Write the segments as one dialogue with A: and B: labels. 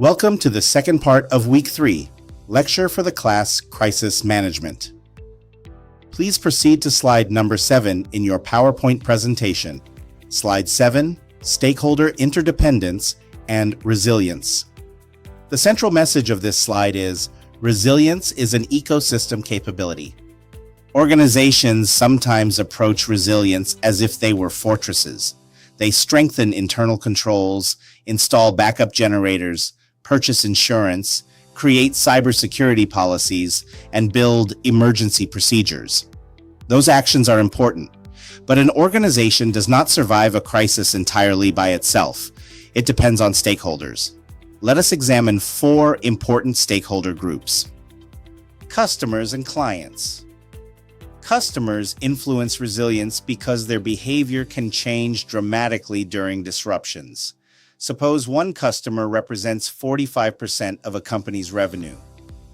A: Welcome to the second part of Week 3, Lecture for the Class Crisis Management. Please proceed to slide number 7 in your PowerPoint presentation. Slide 7, Stakeholder Interdependence and Resilience. The central message of this slide is, resilience is an ecosystem capability. Organizations sometimes approach resilience as if they were fortresses. They strengthen internal controls, install backup generators, purchase insurance, create cybersecurity policies, and build emergency procedures. Those actions are important, but an organization does not survive a crisis entirely by itself. It depends on stakeholders. Let us examine 4 important stakeholder groups. Customers and clients. Customers influence resilience because their behavior can change dramatically during disruptions. Suppose one customer represents 45% of a company's revenue.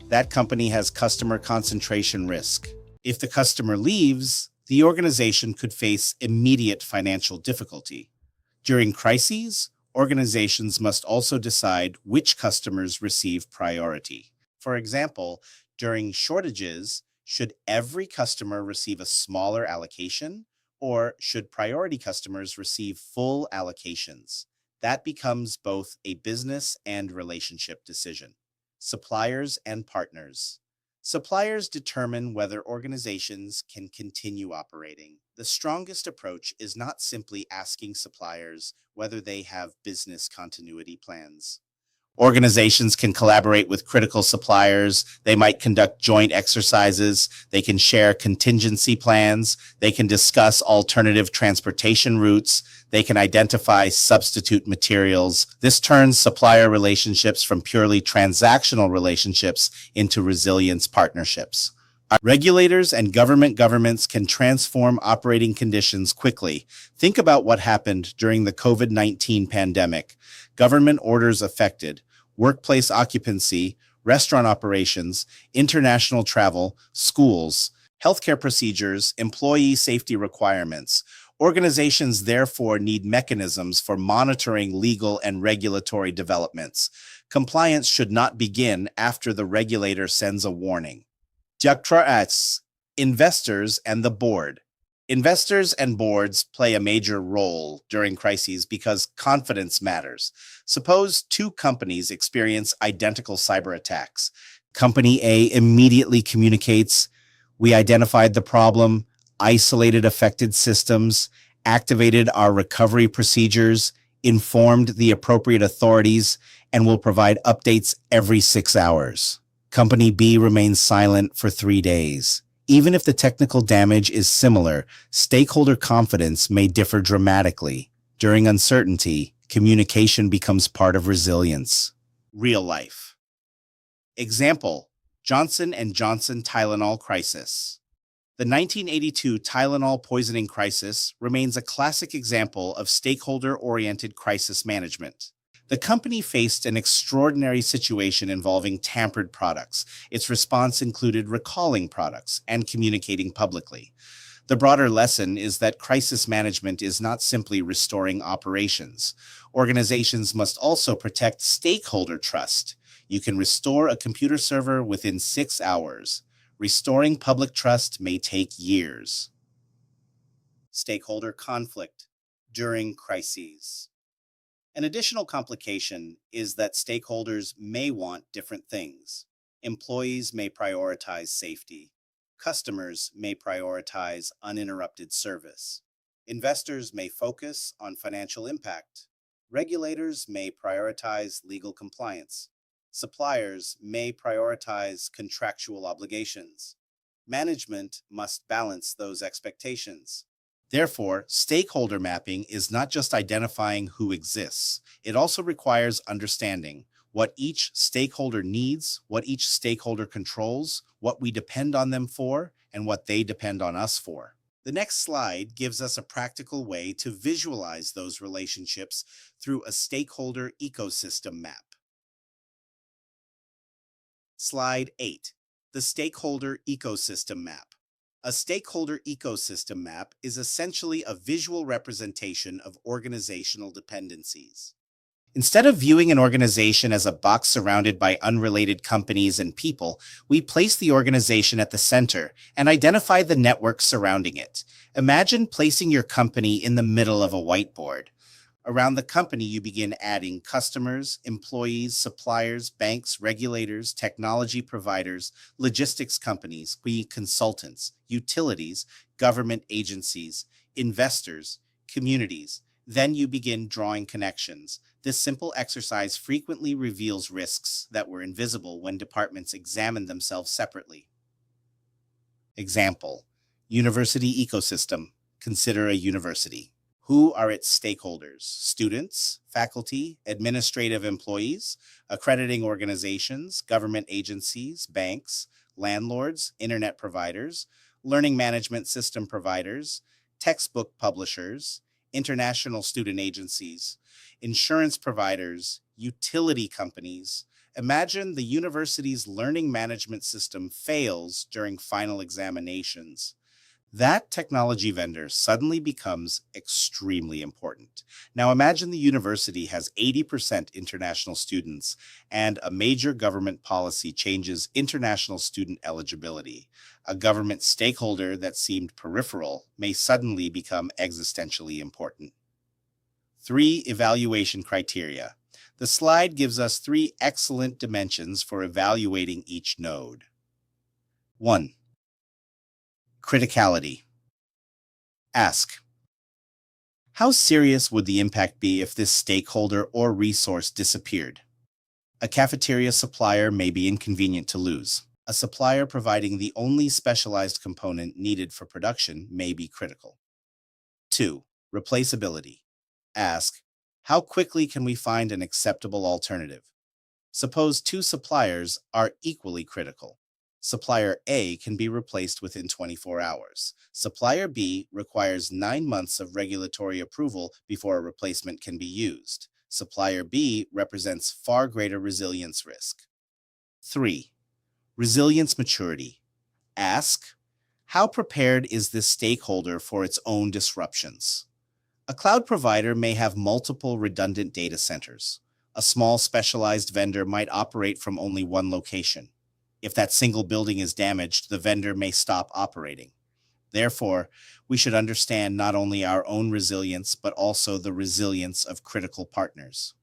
A: That company has customer concentration risk. If the customer leaves, the organization could face immediate financial difficulty. During crises, organizations must also decide which customers receive priority. For example, during shortages, should every customer receive a smaller allocation, or should priority customers receive full allocations? That becomes both a business and relationship decision. Suppliers and partners. Suppliers determine whether organizations can continue operating. The strongest approach is not simply asking suppliers whether they have business continuity plans. Organizations can collaborate with critical suppliers. They might conduct joint exercises. They can share contingency plans. They can discuss alternative transportation routes. They can identify substitute materials. This turns supplier relationships from purely transactional relationships into resilience partnerships. Regulators and governments can transform operating conditions quickly. Think about what happened during the COVID-19 pandemic. Government orders affected workplace occupancy, restaurant operations, international travel, schools, healthcare procedures, employee safety requirements. Organizations therefore need mechanisms for monitoring legal and regulatory developments. Compliance should not begin after the regulator sends a warning. Directors, investors, and the board. Investors and boards play a major role during crises because confidence matters. Suppose 2 companies experience identical cyber attacks. Company A immediately communicates, "We identified the problem, isolated affected systems, activated our recovery procedures, informed the appropriate authorities, and will provide updates every 6 hours." Company B remains silent for 3 days. Even if the technical damage is similar, stakeholder confidence may differ dramatically. During uncertainty, communication becomes part of resilience. Real life. Example: Johnson & Johnson Tylenol crisis. The 1982 Tylenol poisoning crisis remains a classic example of stakeholder-oriented crisis management. The company faced an extraordinary situation involving tampered products. Its response included recalling products and communicating publicly. The broader lesson is that crisis management is not simply restoring operations. Organizations must also protect stakeholder trust. You can restore a computer server within 6 hours. Restoring public trust may take years. Stakeholder conflict during crises. An additional complication is that stakeholders may want different things. Employees may prioritize safety. Customers may prioritize uninterrupted service. Investors may focus on financial impact. Regulators may prioritize legal compliance. Suppliers may prioritize contractual obligations. Management must balance those expectations. Therefore, stakeholder mapping is not just identifying who exists. It also requires understanding what each stakeholder needs, what each stakeholder controls, what we depend on them for, and what they depend on us for. The next slide gives us a practical way to visualize those relationships through a stakeholder ecosystem map. Slide 8, the stakeholder ecosystem map. A stakeholder ecosystem map is essentially a visual representation of organizational dependencies. Instead of viewing an organization as a box surrounded by unrelated companies and people, we place the organization at the center and identify the network surrounding it. Imagine placing your company in the middle of a whiteboard. Around the company, you begin adding customers, employees, suppliers, banks, regulators, technology providers, logistics companies, consultants, utilities, government agencies, investors, communities. Then you begin drawing connections. This simple exercise frequently reveals risks that were invisible when departments examined themselves separately. Example: university ecosystem. Consider a university. Who are its stakeholders? Students, faculty, administrative employees, accrediting organizations, government agencies, banks, landlords, internet providers, learning management system providers, textbook publishers, international student agencies, insurance providers, utility companies. Imagine the university's learning management system fails during final examinations. That technology vendor suddenly becomes extremely important. Now imagine the university has 80% international students and a major government policy changes international student eligibility. A government stakeholder that seemed peripheral may suddenly become existentially important. 3 evaluation criteria. The slide gives us 3 excellent dimensions for evaluating each node. 1. Criticality. Ask: how serious would the impact be if this stakeholder or resource disappeared? A cafeteria supplier may be inconvenient to lose. A supplier providing the only specialized component needed for production may be critical. 2. Replaceability. Ask: how quickly can we find an acceptable alternative? Suppose 2 suppliers are equally critical. Supplier A can be replaced within 24 hours. Supplier B requires 9 months of regulatory approval before a replacement can be used. Supplier B represents far greater resilience risk. 3. Resilience maturity. Ask: how prepared is this stakeholder for its own disruptions? A cloud provider may have multiple redundant data centers. A small specialized vendor might operate from only one location. If that single building is damaged, the vendor may stop operating. Therefore, we should understand not only our own resilience, but also the resilience of critical partners.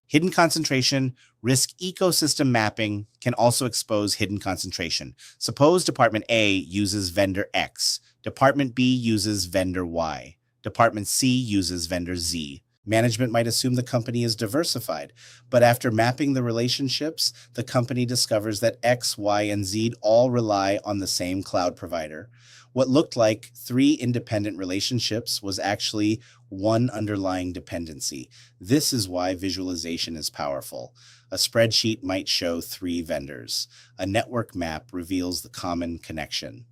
A: Hidden concentration risk ecosystem mapping can also expose hidden concentration. Suppose Department A uses vendor X, Department B uses vendor Y, Department C uses vendor Z. Management might assume the company is diversified, but after mapping the relationships, the company discovers that X, Y, and Z all rely on the same cloud provider. What looked like 3 independent relationships was actually one underlying dependency. This is why visualization is powerful. A spreadsheet might show 3 vendors. A network map reveals the common connection.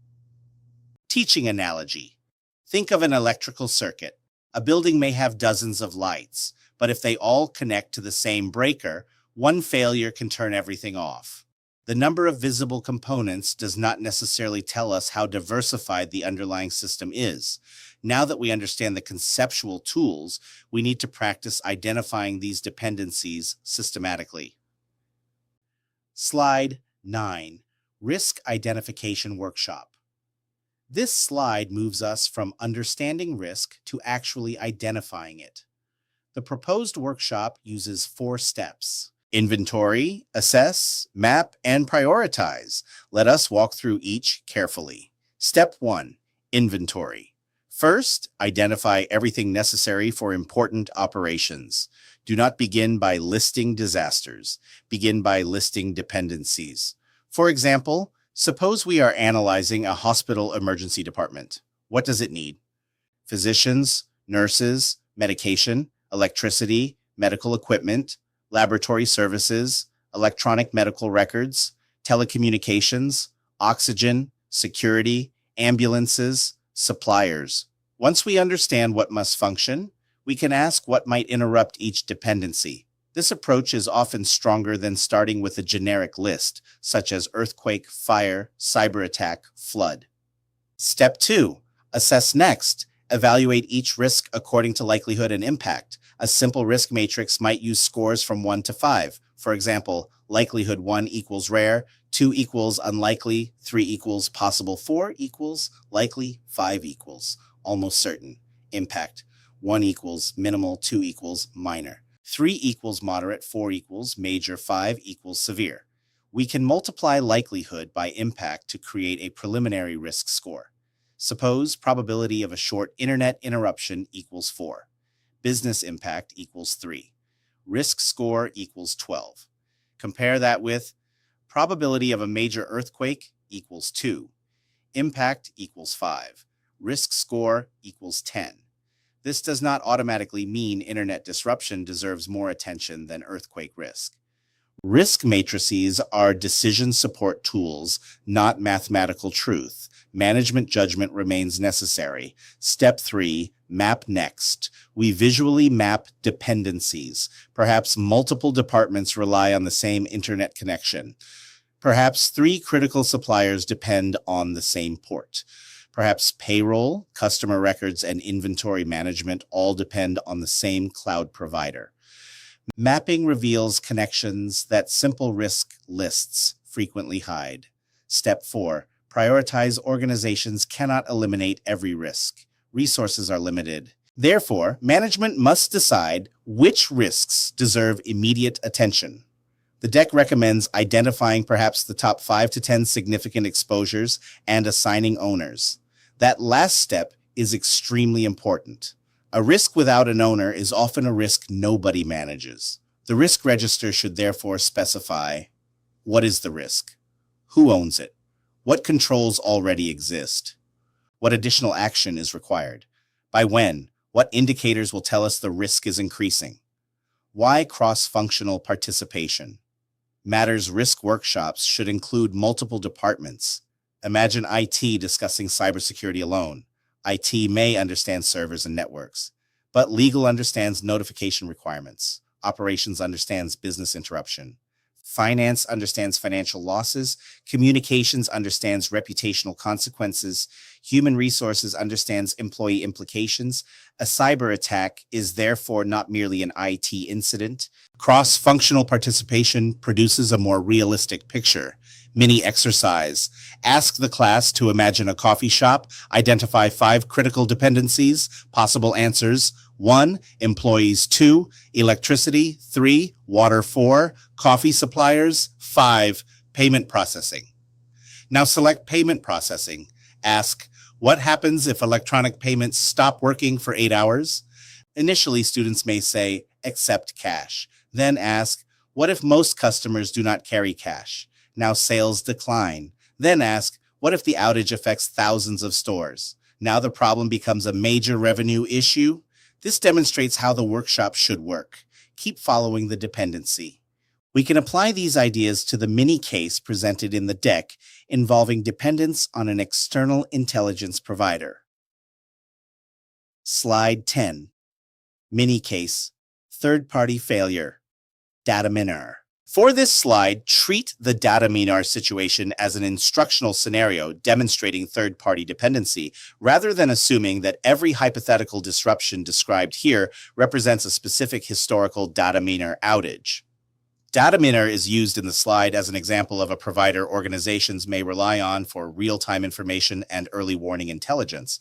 A: Teaching analogy. Think of an electrical circuit. A building may have dozens of lights, but if they all connect to the same breaker, one failure can turn everything off. The number of visible components does not necessarily tell us how diversified the underlying system is. Now that we understand the conceptual tools, we need to practice identifying these dependencies systematically. Slide 9. Risk Identification Workshop. This slide moves us from understanding risk to actually identifying it. The proposed workshop uses 4 steps: inventory, assess, map, and prioritize. Let us walk through each carefully. Step 1. Inventory. First, identify everything necessary for important operations. Do not begin by listing disasters. Begin by listing dependencies. For example, suppose we are analyzing a hospital emergency department. What does it need? Physicians, nurses, medication, electricity, medical equipment, laboratory services, electronic medical records, telecommunications, oxygen, security, ambulances, suppliers. Once we understand what must function, we can ask what might interrupt each dependency. This approach is often stronger than starting with a generic list, such as earthquake, fire, cyber attack, flood. Step 2. Assess next. Evaluate each risk according to likelihood and impact. A simple risk matrix might use scores from 1 to 5. For example, likelihood 1 equals rare, 2 equals unlikely, 3 equals possible, 4 equals likely, 5 equals almost certain. Impact 1 equals minimal, 2 equals minor, 3 equals moderate, 4 equals major, 5 equals severe. We can multiply likelihood by impact to create a preliminary risk score. Suppose probability of a short internet interruption equals 4. Business impact equals 3. Risk score equals 12. Compare that with probability of a major earthquake equals 2. Impact equals 5. Risk score equals 10. This does not automatically mean internet disruption deserves more attention than earthquake risk. Risk matrices are decision support tools, not mathematical truth. Management judgment remains necessary. Step 3, map next. We visually map dependencies. Perhaps multiple departments rely on the same internet connection. Perhaps 3 critical suppliers depend on the same port. Perhaps payroll, customer records, and inventory management all depend on the same cloud provider. Mapping reveals connections that simple risk lists frequently hide. Step 4. Prioritize. Organizations cannot eliminate every risk. Resources are limited. Therefore, management must decide which risks deserve immediate attention. The deck recommends identifying perhaps the top 5 to 10 significant exposures and assigning owners. That last step is extremely important. A risk without an owner is often a risk nobody manages. The risk register should therefore specify: what is the risk? Who owns it? What controls already exist? What additional action is required? By when? What indicators will tell us the risk is increasing? Why cross-functional participation? Matters risk workshops should include multiple departments. Imagine IT discussing cybersecurity alone. IT may understand servers and networks, but legal understands notification requirements. Operations understands business interruption. Finance understands financial losses. Communications understands reputational consequences. Human resources understands employee implications. A cyber attack is therefore not merely an IT incident. Cross-functional participation produces a more realistic picture. Mini exercise. Ask the class to imagine a coffee shop. Identify 5 critical dependencies. Possible answers: 1. Employees. 2. Electricity. 3. Water. 4. Coffee suppliers. 5. Payment processing. Now select payment processing. Ask, what happens if electronic payments stop working for 8 hours? Initially, students may say, accept cash. Then ask, what if most customers do not carry cash? Now sales decline. Then ask, what if the outage affects thousands of stores? Now the problem becomes a major revenue issue. This demonstrates how the workshop should work. Keep following the dependency. We can apply these ideas to the mini case presented in the deck involving dependence on an external intelligence provider. Slide 10. Mini case, third-party failure, data minar. For this slide, treat the data minar situation as an instructional scenario demonstrating third-party dependency, rather than assuming that every hypothetical disruption described here represents a specific historical data minar outage. Data minar is used in the slide as an example of a provider organizations may rely on for real-time information and early warning intelligence.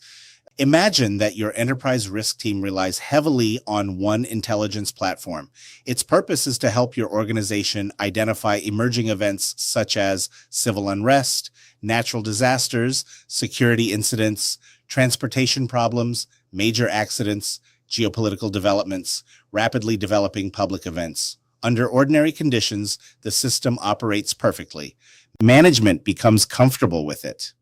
A: Imagine that your enterprise risk team relies heavily on one intelligence platform. Its purpose is to help your organization identify emerging events such as civil unrest, natural disasters, security incidents, transportation problems, major accidents, geopolitical developments, rapidly developing public events. Under ordinary conditions, the system operates perfectly. Management becomes comfortable with it.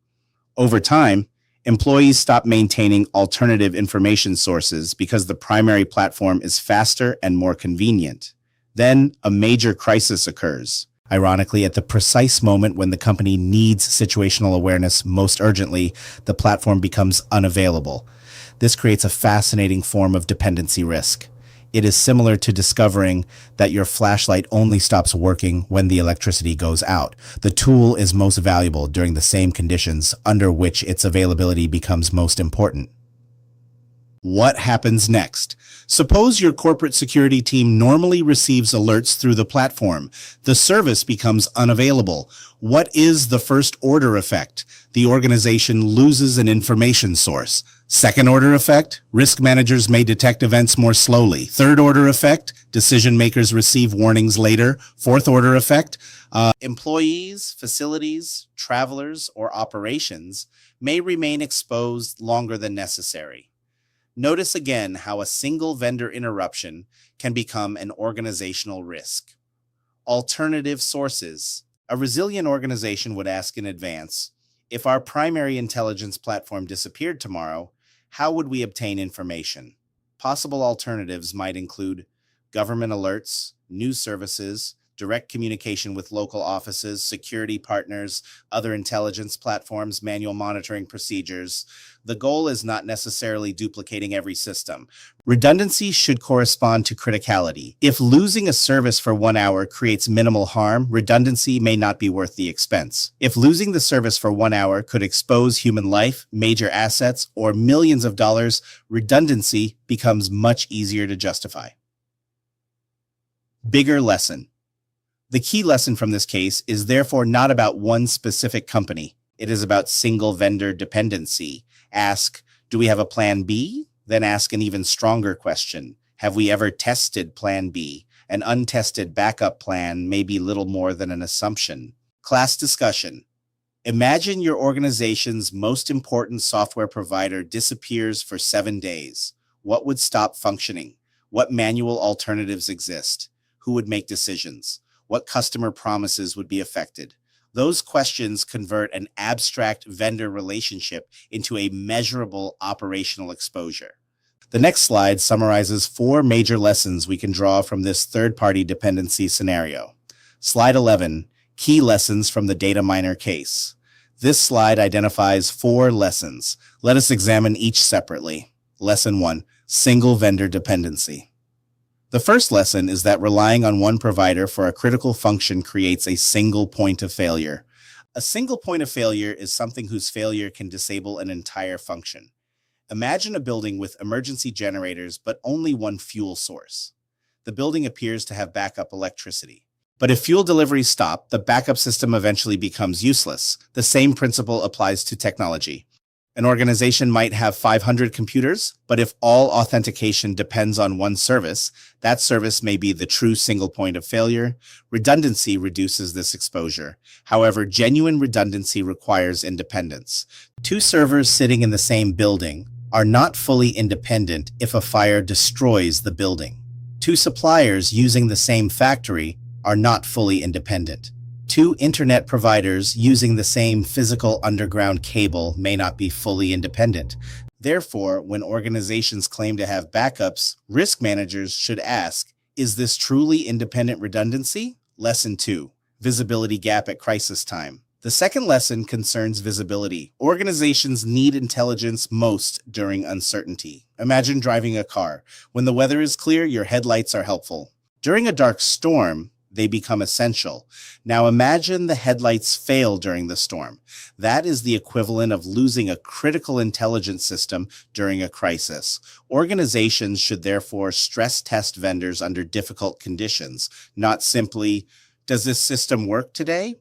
A: Over time, employees stop maintaining alternative information sources because the primary platform is faster and more convenient. Then a major crisis occurs. Ironically, at the precise moment when the company needs situational awareness most urgently, the platform becomes unavailable. This creates a fascinating form of dependency risk. It is similar to discovering that your flashlight only stops working when the electricity goes out. The tool is most valuable during the same conditions under which its availability becomes most important. What happens next? Suppose your corporate security team normally receives alerts through the platform. The service becomes unavailable. What is the first order effect? The organization loses an information source. Second order effect, risk managers may detect events more slowly. Third order effect, decision makers receive warnings later. Fourth order effect, employees, facilities, travelers, or operations may remain exposed longer than necessary. Notice again how a single vendor interruption can become an organizational risk. Alternative sources. A resilient organization would ask in advance, if our primary intelligence platform disappeared tomorrow, how would we obtain information? Possible alternatives might include government alerts, news services, direct communication with local offices, security partners, other intelligence platforms, manual monitoring procedures. The goal is not necessarily duplicating every system. Redundancy should correspond to criticality. If losing a service for 1 hour creates minimal harm, redundancy may not be worth the expense. If losing the service for 1 hour could expose human life, major assets, or millions of dollars, redundancy becomes much easier to justify. Bigger lesson. The key lesson from this case is therefore not about one specific company. It is about single vendor dependency. Ask, do we have a plan B? Then ask an even stronger question. Have we ever tested plan B? An untested backup plan may be little more than an assumption. Class discussion. Imagine your organization's most important software provider disappears for 7 days. What would stop functioning? What manual alternatives exist? Who would make decisions? What customer promises would be affected? Those questions convert an abstract vendor relationship into a measurable operational exposure. The next slide summarizes 4 major lessons we can draw from this third-party dependency scenario. Slide 11, key lessons from the data miner case. This slide identifies 4 lessons. Let us examine each separately. Lesson 1, single vendor dependency. The first lesson is that relying on one provider for a critical function creates a single point of failure. A single point of failure is something whose failure can disable an entire function. Imagine a building with emergency generators but only one fuel source. The building appears to have backup electricity. But if fuel deliveries stop, the backup system eventually becomes useless. The same principle applies to technology. An organization might have 500 computers, but if all authentication depends on one service, that service may be the true single point of failure. Redundancy reduces this exposure. However, genuine redundancy requires independence. 2 servers sitting in the same building are not fully independent if a fire destroys the building. 2 suppliers using the same factory are not fully independent. 2 internet providers using the same physical underground cable may not be fully independent. Therefore, when organizations claim to have backups, risk managers should ask, is this truly independent redundancy? Lesson 2, visibility gap at crisis time. The second lesson concerns visibility. Organizations need intelligence most during uncertainty. Imagine driving a car. When the weather is clear, your headlights are helpful. During a dark storm, they become essential. Now imagine the headlights fail during the storm. That is the equivalent of losing a critical intelligence system during a crisis. Organizations should therefore stress test vendors under difficult conditions, not simply, does this system work today?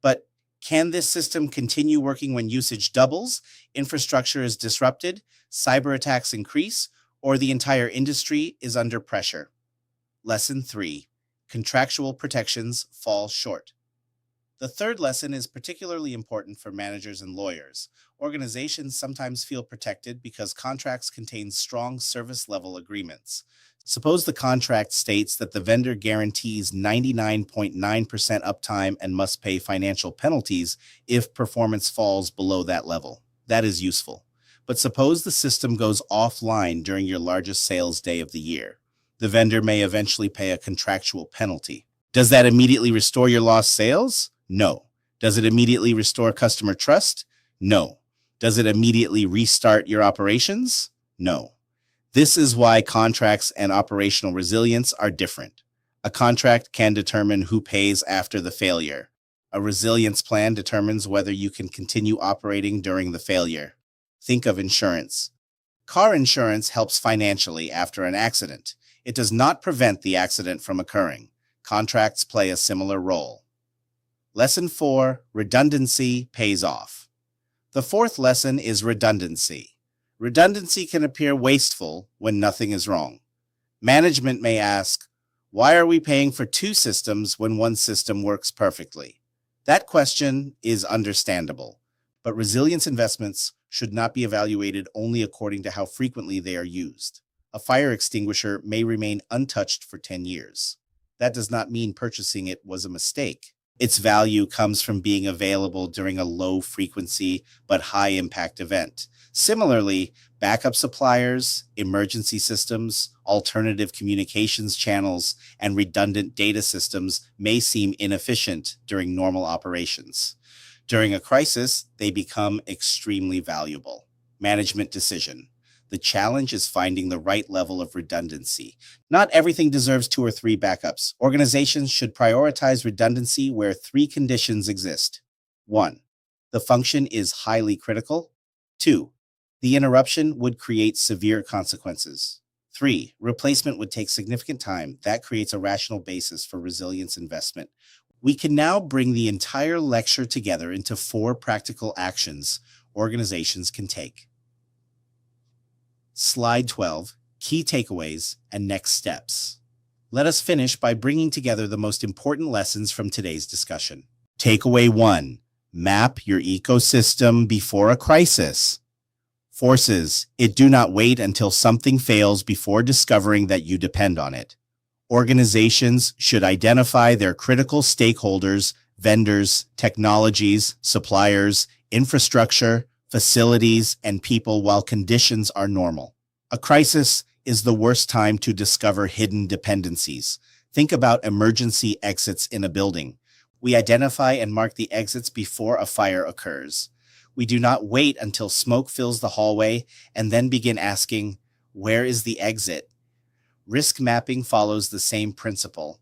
A: But can this system continue working when usage doubles, infrastructure is disrupted, cyber attacks increase, or the entire industry is under pressure? Lesson 3. Contractual protections fall short. The third lesson is particularly important for managers and lawyers. Organizations sometimes feel protected because contracts contain strong service-level agreements. Suppose the contract states that the vendor guarantees 99.9% uptime and must pay financial penalties if performance falls below that level. That is useful. But suppose the system goes offline during your largest sales day of the year. The vendor may eventually pay a contractual penalty. Does that immediately restore your lost sales? No. Does it immediately restore customer trust? No. Does it immediately restart your operations? No. This is why contracts and operational resilience are different. A contract can determine who pays after the failure. A resilience plan determines whether you can continue operating during the failure. Think of insurance. Car insurance helps financially after an accident. It does not prevent the accident from occurring. Contracts play a similar role. Lesson 4, redundancy pays off. The fourth lesson is redundancy. Redundancy can appear wasteful when nothing is wrong. Management may ask, why are we paying for two systems when one system works perfectly? That question is understandable, but resilience investments should not be evaluated only according to how frequently they are used. A fire extinguisher may remain untouched for 10 years. That does not mean purchasing it was a mistake. Its value comes from being available during a low-frequency but high-impact event. Similarly, backup suppliers, emergency systems, alternative communications channels, and redundant data systems may seem inefficient during normal operations. During a crisis, they become extremely valuable. Management decision. The challenge is finding the right level of redundancy. Not everything deserves 2 or 3 backups. Organizations should prioritize redundancy where 3 conditions exist. 1. The function is highly critical. 2. The interruption would create severe consequences. 3. Replacement would take significant time. That creates a rational basis for resilience investment. We can now bring the entire lecture together into 4 practical actions organizations can take. Slide 12, Key Takeaways and Next Steps. Let us finish by bringing together the most important lessons from today's discussion. Takeaway 1, map your ecosystem before a crisis. Forces, it do not wait until something fails before discovering that you depend on it. Organizations should identify their critical stakeholders, vendors, technologies, suppliers, infrastructure, facilities, and people while conditions are normal. A crisis is the worst time to discover hidden dependencies. Think about emergency exits in a building. We identify and mark the exits before a fire occurs. We do not wait until smoke fills the hallway and then begin asking, where is the exit? Risk mapping follows the same principle.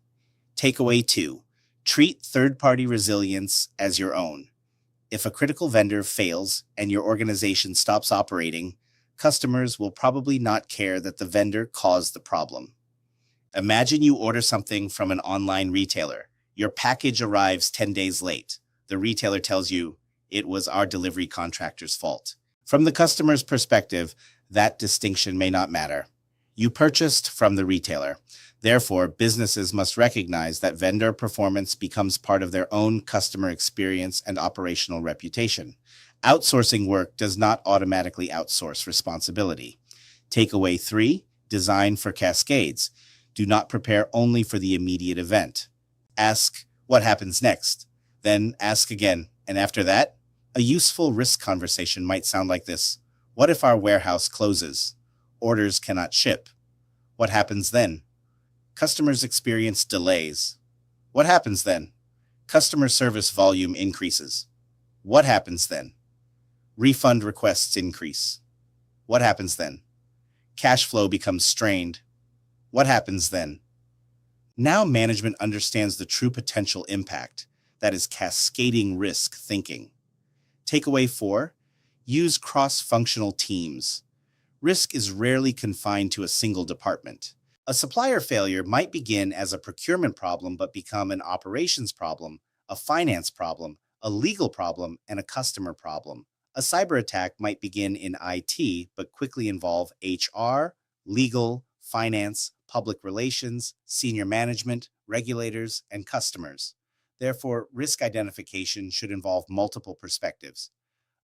A: Takeaway 2, treat third-party resilience as your own. If a critical vendor fails and your organization stops operating, customers will probably not care that the vendor caused the problem. Imagine you order something from an online retailer. Your package arrives 10 days late. The retailer tells you, it was our delivery contractor's fault. From the customer's perspective, that distinction may not matter. You purchased from the retailer. Therefore, businesses must recognize that vendor performance becomes part of their own customer experience and operational reputation. Outsourcing work does not automatically outsource responsibility. Takeaway 3, design for cascades. Do not prepare only for the immediate event. Ask, what happens next? Then ask again, and after that? A useful risk conversation might sound like this. What if our warehouse closes? Orders cannot ship. What happens then? Customers experience delays. What happens then? Customer service volume increases. What happens then? Refund requests increase. What happens then? Cash flow becomes strained. What happens then? Now management understands the true potential impact, that is cascading risk thinking. Takeaway 4, use cross-functional teams. Risk is rarely confined to a single department. A supplier failure might begin as a procurement problem but become an operations problem, a finance problem, a legal problem, and a customer problem. A cyber attack might begin in IT but quickly involve HR, legal, finance, public relations, senior management, regulators, and customers. Therefore, risk identification should involve multiple perspectives.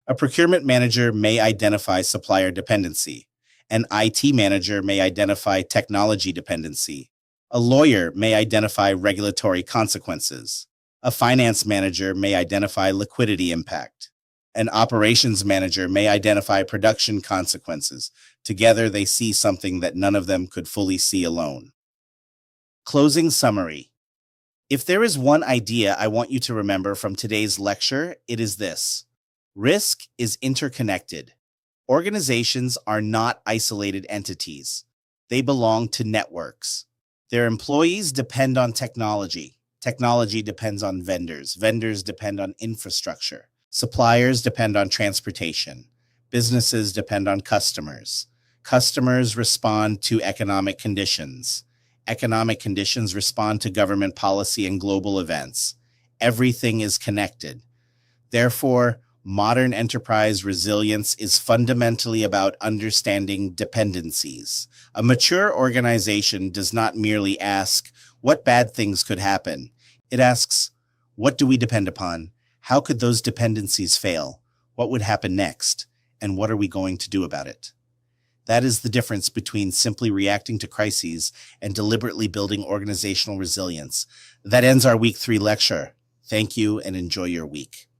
A: A procurement manager may identify supplier dependency. An IT manager may identify technology dependency. A lawyer may identify regulatory consequences. A finance manager may identify liquidity impact. An operations manager may identify production consequences. Together, they see something that none of them could fully see alone. Closing summary. If there is one idea I want you to remember from today's lecture, it is this. Risk is interconnected. Organizations are not isolated entities. They belong to networks. Their employees depend on technology. Technology depends on vendors. Vendors depend on infrastructure. Suppliers depend on transportation. Businesses depend on customers. Customers respond to economic conditions. Economic conditions respond to government policy and global events. Everything is connected. Therefore, modern enterprise resilience is fundamentally about understanding dependencies. A mature organization does not merely ask, what bad things could happen? It asks, what do we depend upon? How could those dependencies fail? What would happen next? And what are we going to do about it? That is the difference between simply reacting to crises and deliberately building organizational resilience. That ends our week 3 lecture. Thank you and enjoy your week.